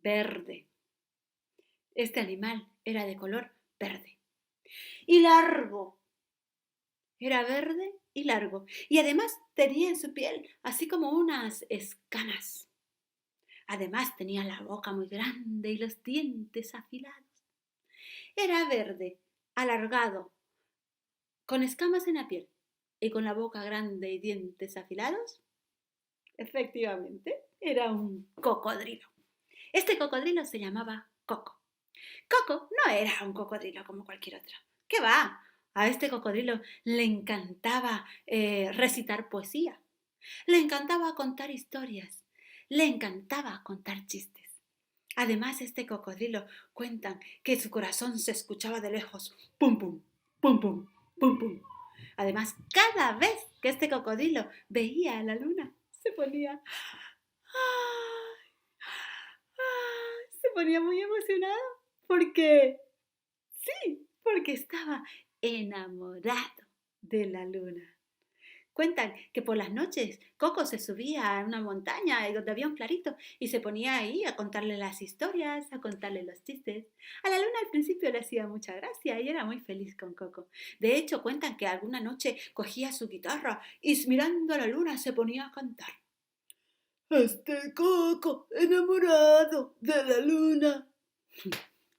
verde. Este animal era de color verde. Y largo. Era verde y largo. Y además tenía en su piel así como unas escamas. Además tenía la boca muy grande y los dientes afilados. Era verde, alargado, con escamas en la piel y con la boca grande y dientes afilados. Efectivamente, era un cocodrilo. Este cocodrilo se llamaba Coco. Coco no era un cocodrilo como cualquier otro. ¿Qué va? A este cocodrilo le encantaba recitar poesía, le encantaba contar historias, le encantaba contar chistes. Además, este cocodrilo cuentan que su corazón se escuchaba de lejos. Pum, pum, pum, pum, pum, pum. Además, cada vez que este cocodrilo veía a la luna, se ponía muy emocionado porque, sí, porque estaba enamorado de la luna. Cuentan que por las noches Coco se subía a una montaña donde había un clarito y se ponía ahí a contarle las historias, a contarle los chistes. A la luna al principio le hacía mucha gracia y era muy feliz con Coco. De hecho, cuentan que alguna noche cogía su guitarra y mirando a la luna se ponía a cantar. Coco enamorado de la luna.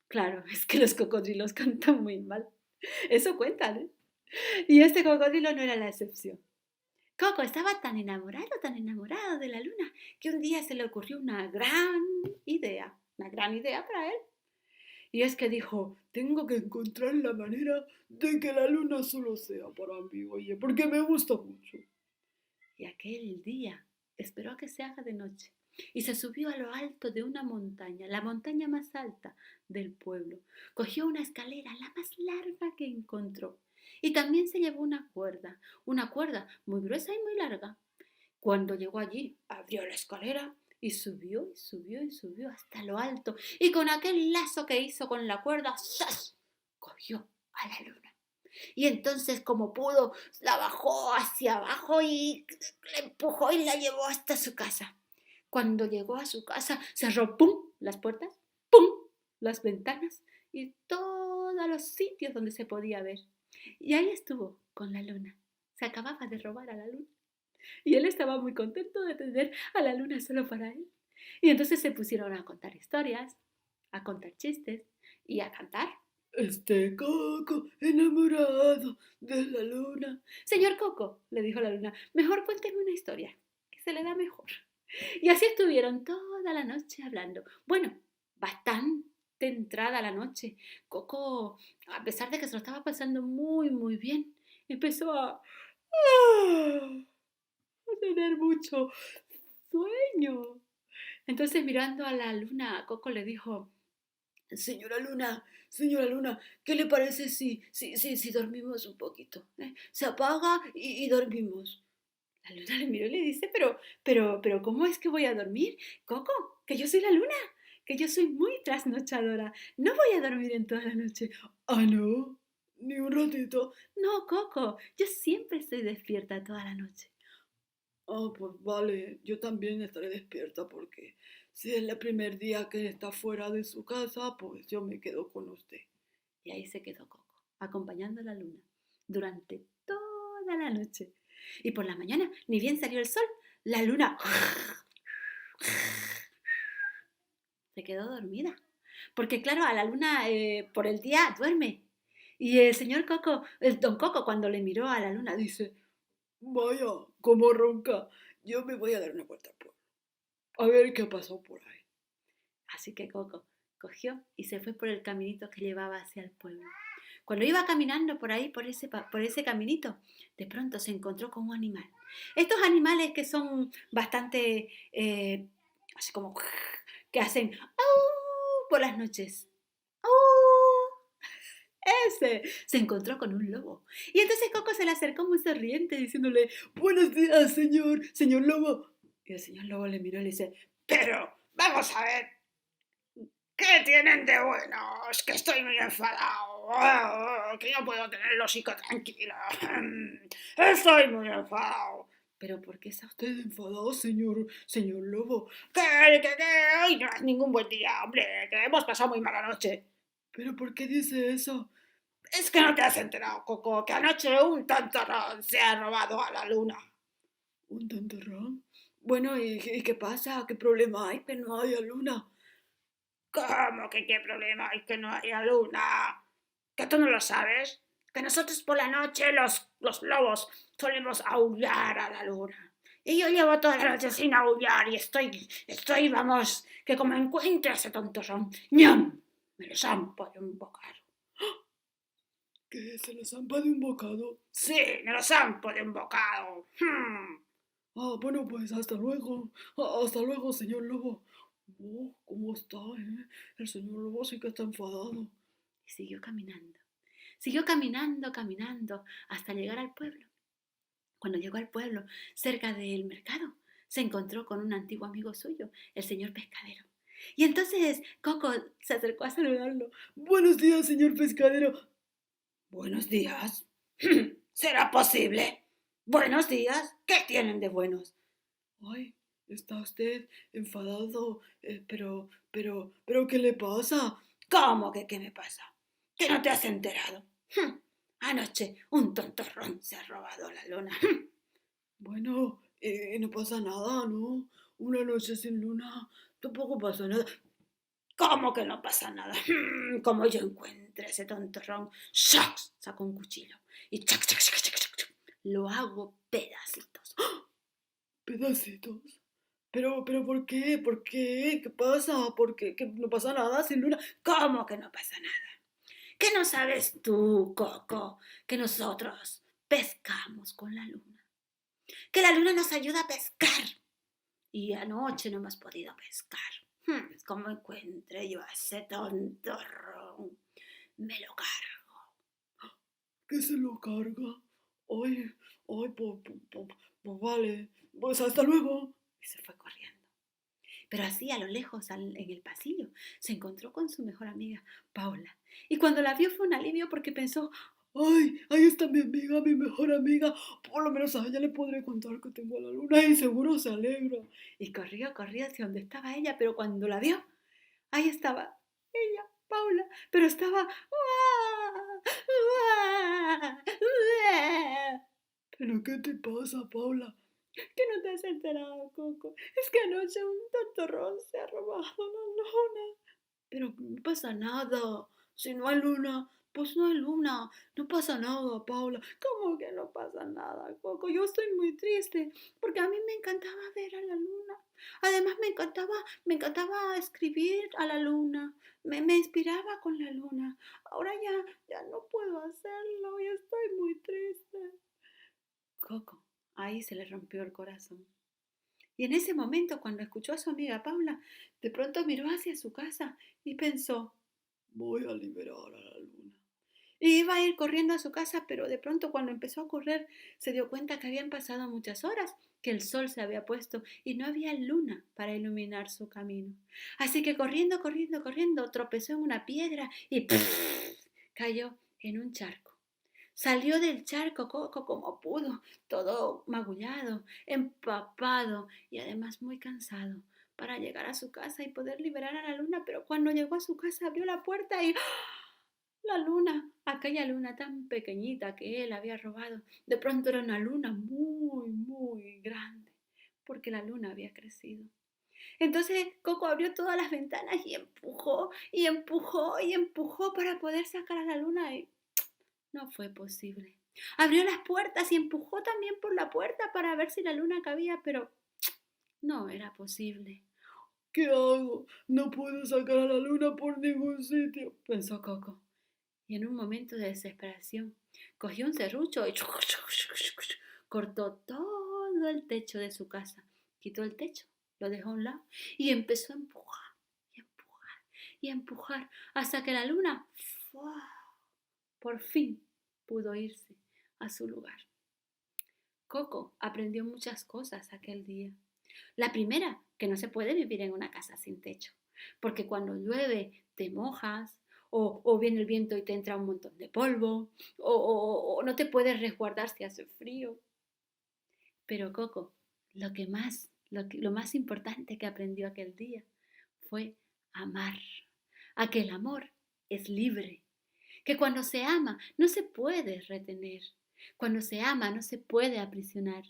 Claro, es que los cocodrilos cantan muy mal. Eso cuentan, ¿eh? Y este cocodrilo no era la excepción. Coco estaba tan enamorado de la luna, que un día se le ocurrió una gran idea para él. Y es que dijo, tengo que encontrar la manera de que la luna solo sea para mí, oye, porque me gusta mucho. Y aquel día esperó a que se haga de noche y se subió a lo alto de una montaña, la montaña más alta del pueblo. Cogió una escalera, la más larga que encontró, y también se llevó una cuerda muy gruesa y muy larga. Cuando llegó allí, abrió la escalera y subió y subió y subió hasta lo alto, y con aquel lazo que hizo con la cuerda, ¡zas!, cogió a la luna. Y entonces, como pudo, la bajó hacia abajo y la empujó y la llevó hasta su casa. Cuando llegó a su casa, cerró ¡pum!, las puertas, ¡pum!, las ventanas y todos los sitios donde se podía ver. Y ahí estuvo con la luna. Se acababa de robar a la luna. Y él estaba muy contento de tener a la luna solo para él. Y entonces se pusieron a contar historias, a contar chistes y a cantar. Coco enamorado de la luna. Señor Coco, le dijo la luna, mejor cuénteme una historia, que se le da mejor. Y así estuvieron toda la noche hablando. Bueno, bastante entrada la noche. Coco, a pesar de que se lo estaba pasando muy, muy bien, empezó a tener mucho sueño. Entonces, mirando a la luna, Coco le dijo, señora Luna, ¿qué le parece si dormimos un poquito? Se apaga y dormimos. La luna le miró y le dice, pero, ¿cómo es que voy a dormir? Coco, que yo soy la luna, que yo soy muy trasnochadora. No voy a dormir en toda la noche. Ah, no, ni un ratito. No, Coco, yo siempre estoy despierta toda la noche. Ah, pues vale, yo también estaré despierta porque si es el primer día que está fuera de su casa, pues yo me quedo con usted. Y ahí se quedó Coco, acompañando a la luna durante toda la noche. Y por la mañana, ni bien salió el sol, la luna se quedó dormida. Porque claro, a la luna por el día duerme. Y el señor Coco, el don Coco, cuando le miró a la luna, dice, vaya, como ronca, yo me voy a dar una vuelta al pueblo. A ver qué pasó por ahí. Así que Coco cogió y se fue por el caminito que llevaba hacia el pueblo. Cuando iba caminando por ahí, por ese caminito, de pronto se encontró con un animal. Estos animales que son bastante, así como, que hacen ¡au! Por las noches. ¡Au! Ese se encontró con un lobo. Y entonces Coco se le acercó muy sonriente diciéndole, buenos días, señor lobo. Y el señor lobo le miró y le dice, pero, vamos a ver, ¿qué tienen de buenos? Que estoy muy enfadado. Que no puedo tener el hocico tranquilo. Estoy muy enfadado. ¿Pero por qué está usted enfadado, señor lobo? Que hoy no es ningún buen día, hombre, que hemos pasado muy mala noche. ¿Pero por qué dice eso? Es que no te has enterado, Coco, que anoche un tontorrón se ha robado a la luna. ¿Un tontorrón? Bueno, ¿y qué pasa? ¿Qué problema hay que no haya luna? ¿Cómo que qué problema hay que no haya luna? ¿Que tú no lo sabes? Que nosotros por la noche los lobos solemos aullar a la luna. Y yo llevo toda la noche sin aullar y vamos, que como encuentre ese tontorrón, ¡ñam! Me lo zampo de un bocado. ¿Que se le zampa de un bocado? Sí, me lo zampo de un bocado. Ah, bueno, pues hasta luego. Hasta luego, señor lobo. Oh, ¿cómo está, El señor lobo sí que está enfadado. Y siguió caminando. Siguió caminando, caminando, hasta llegar al pueblo. Cuando llegó al pueblo, cerca del mercado, se encontró con un antiguo amigo suyo, el señor pescadero. Y entonces Coco se acercó a saludarlo. Buenos días, señor pescadero. Buenos días. ¿Será posible? Buenos días. ¿Qué tienen de buenos? Ay, está usted enfadado, pero, ¿qué le pasa? ¿Cómo que qué me pasa? ¿Que no te has enterado? Anoche un tontorrón se ha robado la luna. Bueno, no pasa nada, ¿no? Una noche sin luna, tampoco pasa nada. ¿Cómo que no pasa nada? Como yo encuentre ese tontorrón, ¡shac! Saco un cuchillo y ¡chac, chac, chac, chac, chac, chac! Lo hago pedacitos. Pedacitos. Pero, ¿por qué? ¿Por qué? ¿Qué pasa? ¿Por qué? ¿Que no pasa nada sin luna? ¿Cómo que no pasa nada? ¿Qué no sabes tú, Coco, que nosotros pescamos con la luna? Que la luna nos ayuda a pescar. Y anoche no hemos podido pescar. Como encuentre yo a ese tontorrón, me lo cargo. ¿Que se lo carga? Ay, pues vale. Pues hasta luego. Y se fue corriendo. Pero así a lo lejos, en el pasillo, se encontró con su mejor amiga, Paula. Y cuando la vio fue un alivio porque pensó, ay, ahí está mi amiga, mi mejor amiga. Por lo menos a ella le podré contar que tengo la luna y seguro se alegra. Y corrió hacia donde estaba ella, pero cuando la vio, ahí estaba ella, Paula, pero estaba... ¿Pero qué te pasa, Paula? Que no te has enterado, Coco. Es que anoche un tontorrón se ha robado la luna. Pero no pasa nada. Si no hay luna, pues no hay luna. No pasa nada, Paula. ¿Cómo que no pasa nada, Coco? Yo estoy muy triste porque a mí me encantaba ver a la luna. Además me encantaba escribir a la luna. Me inspiraba con la luna. Ahora ya no puedo hacerlo y estoy muy triste. Coco, ahí se le rompió el corazón. Y en ese momento, cuando escuchó a su amiga Paula, de pronto miró hacia su casa y pensó, voy a liberar a la luna. Y iba a ir corriendo a su casa, pero de pronto cuando empezó a correr se dio cuenta que habían pasado muchas horas, que el sol se había puesto y no había luna para iluminar su camino. Así que corriendo, corriendo, corriendo, tropezó en una piedra y cayó en un charco. Salió del charco Coco como pudo, todo magullado, empapado y además muy cansado para llegar a su casa y poder liberar a la luna, pero cuando llegó a su casa abrió la puerta y la luna, aquella luna tan pequeñita que él había robado, de pronto era una luna muy, muy grande, porque la luna había crecido. Entonces Coco abrió todas las ventanas y empujó y empujó y empujó para poder sacar a la luna y no fue posible. Abrió las puertas y empujó también por la puerta para ver si la luna cabía, pero no era posible. ¿Qué hago? No puedo sacar a la luna por ningún sitio, pensó Coco. Y en un momento de desesperación, cogió un serrucho y cortó todo el techo de su casa. Quitó el techo, lo dejó a un lado y empezó a empujar y empujar y empujar hasta que la luna ¡fua! Por fin pudo irse a su lugar. Coco aprendió muchas cosas aquel día. La primera, que no se puede vivir en una casa sin techo, porque cuando llueve te mojas, o viene el viento y te entra un montón de polvo, o no te puedes resguardar si hace frío. Pero Coco, lo más importante que aprendió aquel día fue amar. A que el amor es libre, que cuando se ama no se puede retener, cuando se ama no se puede aprisionar,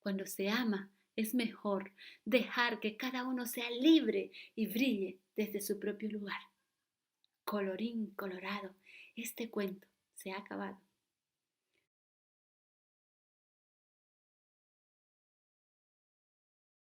cuando se ama es mejor dejar que cada uno sea libre y brille desde su propio lugar. Colorín colorado, este cuento se ha acabado.